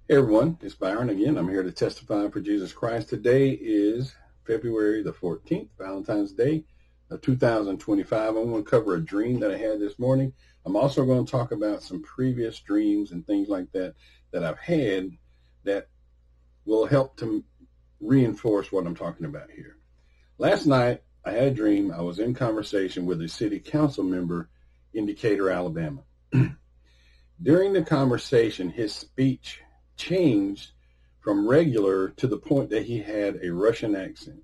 Hey everyone, it's Byron again. I'm here to testify for Jesus Christ. Today is February the 14th, Valentine's Day of 2025. I'm going to cover a dream that I had this morning. I'm also going to talk about some previous dreams and things like that that I've had that will help to reinforce what I'm talking about here. Last night, I had a dream. I was in conversation with a city council member in Decatur, Alabama. During the conversation, his speech changed from regular to the point that he had a Russian accent.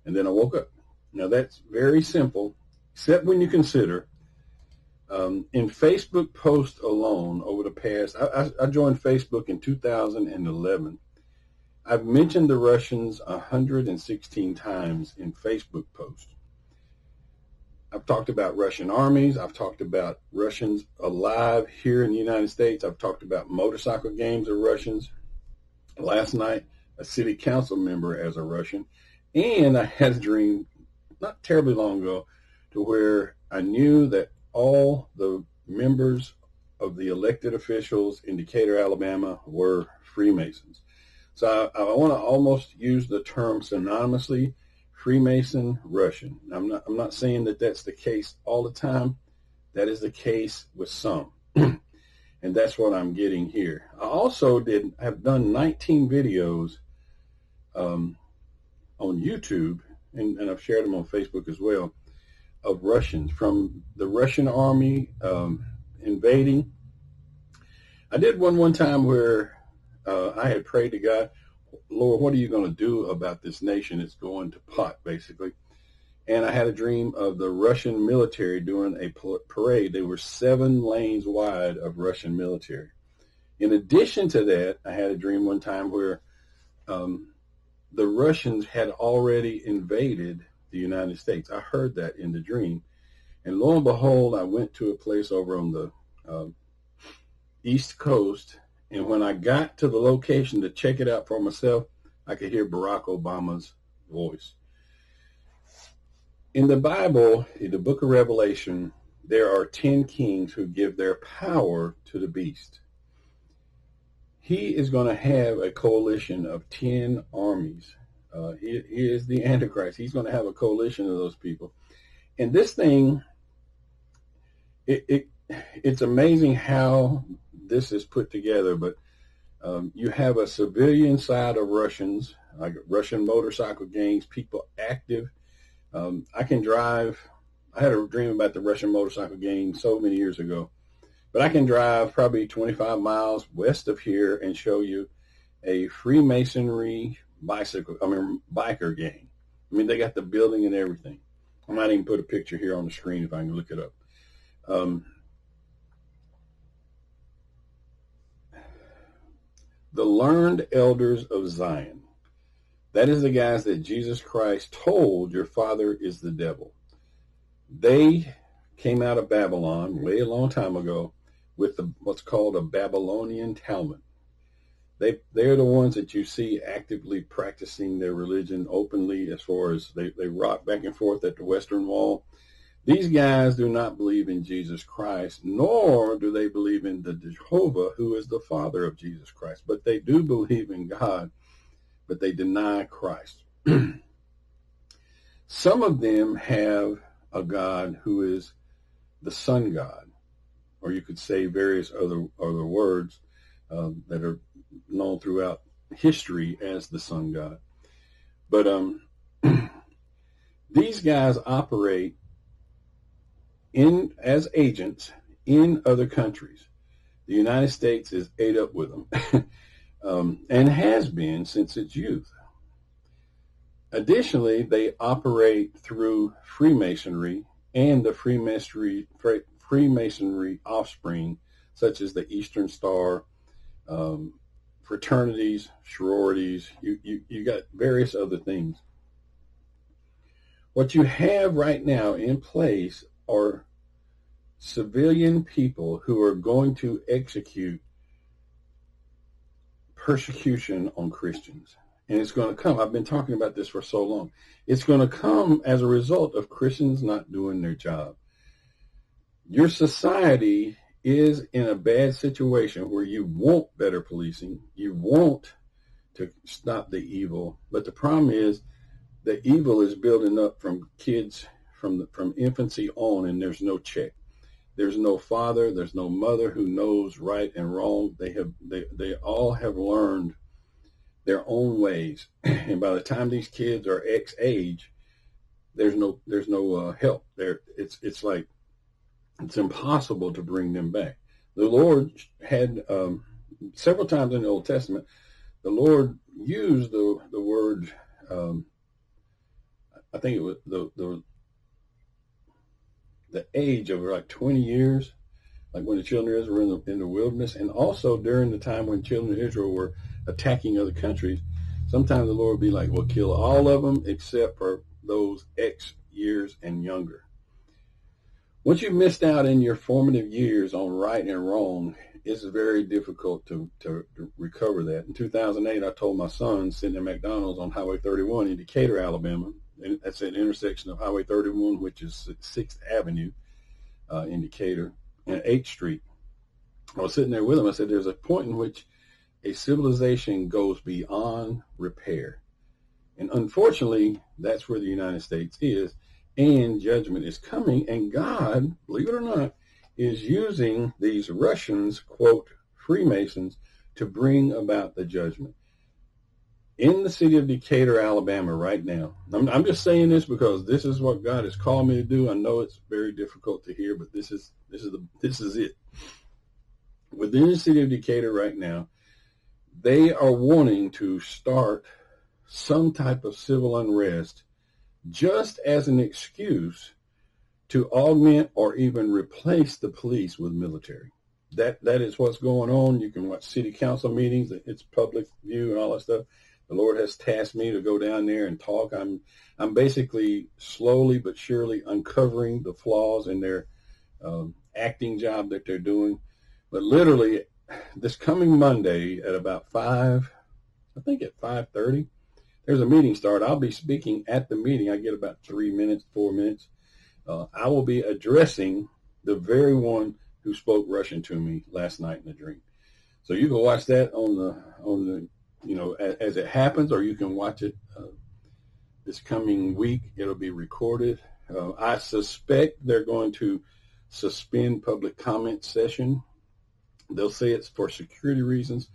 And then I woke up. Now that's very simple, except when you consider in Facebook posts alone over the past, I joined Facebook in 2011. I've mentioned the Russians 116 times in Facebook posts. I've talked about Russian armies. I've talked about Russians alive here in the United States. I've talked about motorcycle games of Russians. Last night, a city council member as a Russian. And I had a dream not terribly long ago to where I knew that all the members of the elected officials in Decatur, Alabama were Freemasons. So I want to almost use the term synonymously, Freemason, Russian. I'm not saying that that's the case all the time. That is the case with some. And that's what I'm getting here. I also have done 19 videos on YouTube, and I've shared them on Facebook as well, of Russians, from the Russian army invading. I did one time where I had prayed to God, Lord, what are you going to do about this nation? It's going to pot, basically. And I had a dream of the Russian military doing a parade. They were 7 lanes wide of Russian military. In addition to that, I had a dream one time where the Russians had already invaded the United States. I heard that in the dream. And lo and behold, I went to a place over on the East Coast. And when I got to the location to check it out for myself, I could hear Barack Obama's voice. In the Bible, in the book of Revelation, there are 10 kings who give their power to the beast. He is going to have a coalition of 10 armies. He is the Antichrist. He's going to have a coalition of those people. And this thing, it's amazing how this is put together, but you have a civilian side of Russians, like Russian motorcycle gangs, people active. I can drive. I had a dream about the Russian motorcycle gang so many years ago, but I can drive probably 25 miles west of here and show you a Freemasonry biker gang. I mean, they got the building and everything. I might even put a picture here on the screen if I can look it up. The learned elders of Zion. That is the guys that Jesus Christ told your father is the devil. They came out of Babylon way a long time ago with what's called a Babylonian Talmud. They're the ones that you see actively practicing their religion openly, as far as they rock back and forth at the Western Wall. These guys do not believe in Jesus Christ, nor do they believe in the Jehovah, who is the father of Jesus Christ. But they do believe in God, but they deny Christ. Some of them have a God who is the sun god, or you could say various other words that are known throughout history as the sun god. But these guys operate as agents in other countries. The United States is ate up with them and has been since its youth. Additionally, they operate through Freemasonry and the Freemasonry offspring, such as the Eastern Star, fraternities, sororities. You got various other things. What you have right now in place are civilian people who are going to execute persecution on Christians. And it's going to come. I've been talking about this for so long. It's going to come as a result of Christians not doing their job. Your society is in a bad situation where you want better policing, you want to stop the evil, but the problem is the evil is building up from kids from infancy on, and there's no check. There's no father, there's no mother who knows right and wrong. They all have learned their own ways, and by the time these kids are X age, there's no help there. It's like it's impossible to bring them back. The Lord had several times in the Old Testament, the Lord used the word. I think it was the age of like 20 years, like when the children of Israel were in the wilderness, and also during the time when children of Israel were attacking other countries. Sometimes the Lord would be like, "Well, kill all of them except for those X years and younger." Once you've missed out in your formative years on right and wrong, it's very difficult to recover that. In 2008, I told my son sitting at McDonald's on Highway 31 in Decatur, Alabama, and that's at the intersection of Highway 31, which is 6th Avenue in Decatur, and 8th Street. I was sitting there with him. I said, there's a point in which a civilization goes beyond repair. And unfortunately, that's where the United States is. And judgment is coming, and God, believe it or not, is using these Russians, quote, Freemasons, to bring about the judgment. In the city of Decatur, Alabama, right now, I'm just saying this because this is what God has called me to do. I know it's very difficult to hear, but this is it. Within the city of Decatur right now, they are wanting to start some type of civil unrest just as an excuse to augment or even replace the police with military. That is what's going on. You can watch city council meetings. It's public view and all that stuff. The Lord has tasked me to go down there and talk. I'm basically slowly but surely uncovering the flaws in their acting job that they're doing. But literally, this coming Monday at about 5, I think at 5:30, there's a meeting start. I'll be speaking at the meeting. I get about 3 minutes, 4 minutes. I will be addressing the very one who spoke Russian to me last night in a dream. So you can watch that on the as it happens, or you can watch it this coming week. It'll be recorded. I suspect they're going to suspend public comment session. They'll say it's for security reasons,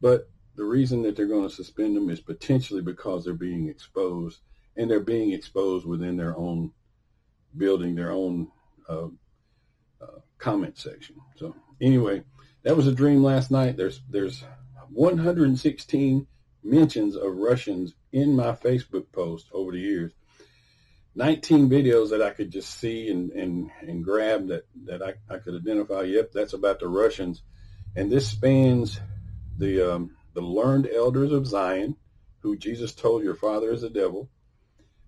but the reason that they're going to suspend them is potentially because they're being exposed, and they're being exposed within their own building, their own comment section. So anyway, that was a dream last night. There's 116 mentions of Russians in my Facebook post over the years. 19 videos that I could just see and grab that I could identify. Yep, that's about the Russians. And this spans the learned elders of Zion, who Jesus told your father is the devil.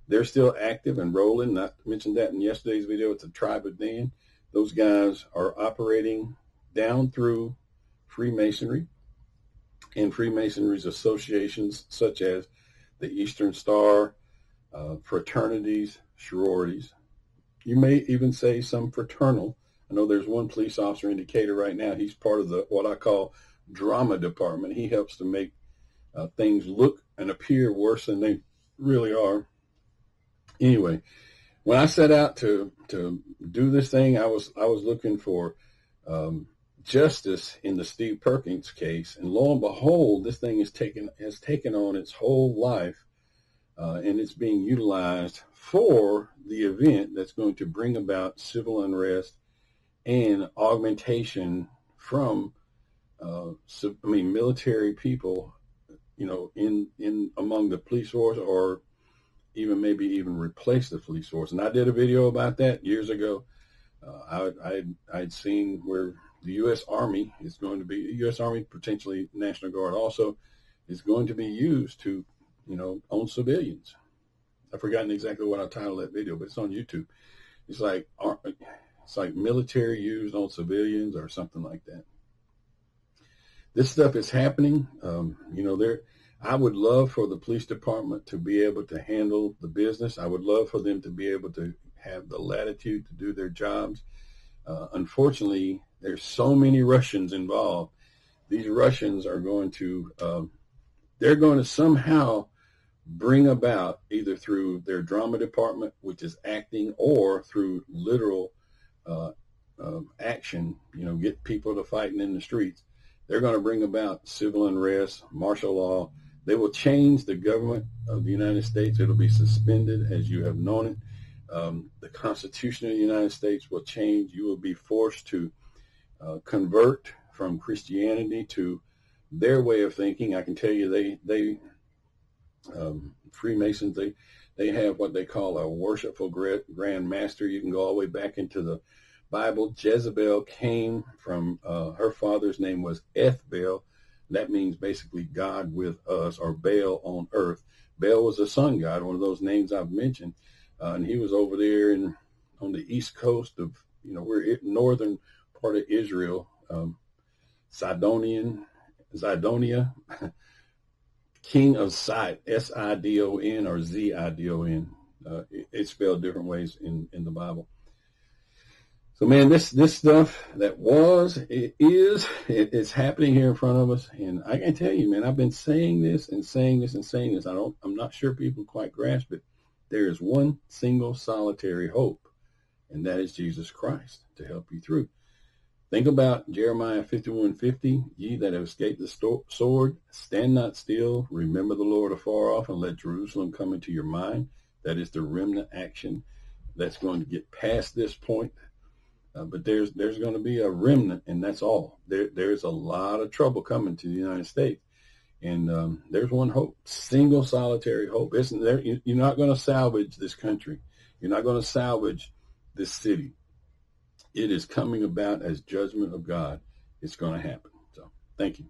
They're still active and rolling. I mentioned that in yesterday's video. It's a tribe of Dan. Those guys are operating down through Freemasonry and Freemasonry's associations such as the Eastern Star, fraternities, sororities. You may even say some fraternal. I know there's one police officer in Decatur right now. He's part of the what I call drama department. He helps to make things look and appear worse than they really are. Anyway, when I set out to do this thing, I was looking for justice in the Steve Perkins case, and lo and behold, this thing has taken on its whole life, and it's being utilized for the event that's going to bring about civil unrest and augmentation from military people, in among the police force, or maybe even replace the police force. And I did a video about that years ago. I'd seen where the U.S. Army is going to be, U.S. Army, potentially National Guard also, is going to be used to, on civilians. I've forgotten exactly what I titled that video, but it's on YouTube. It's like military used on civilians or something like that. This stuff is happening. I would love for the police department to be able to handle the business. I would love for them to be able to have the latitude to do their jobs. Unfortunately, there's so many Russians involved. These Russians are going to, they're going to somehow bring about, either through their drama department, which is acting, or through literal uh, action, get people to fighting in the streets. They're going to bring about civil unrest, martial law. They will change the government of the United States. It'll be suspended as you have known it. The Constitution of the United States will change. You will be forced to convert from Christianity to their way of thinking. I can tell you, they Freemasons, they have what they call a worshipful grand master. You can go all the way back into the Bible. Jezebel came from, her father's name was Ethbel. That means basically God with us, or Baal on earth. Baal was a sun god, one of those names I've mentioned. And he was over there on the east coast of, we're in northern part of Israel, Sidonia, king of Sidon, Sidon or Zidon. It's spelled different ways in the Bible. So, man, this stuff that it's happening here in front of us. And I can tell you, man, I've been saying this and saying this and saying this. I'm not sure people quite grasp it. There is one single solitary hope, and that is Jesus Christ to help you through. Think about Jeremiah 51:50. Ye that have escaped the sword, stand not still. Remember the Lord afar off, and let Jerusalem come into your mind. That is the remnant action that's going to get past this point. But there's going to be a remnant, and that's all. There's a lot of trouble coming to the United States. And there's one hope, single solitary hope. You're not going to salvage this country. You're not going to salvage this city. It is coming about as judgment of God. It's going to happen. So thank you.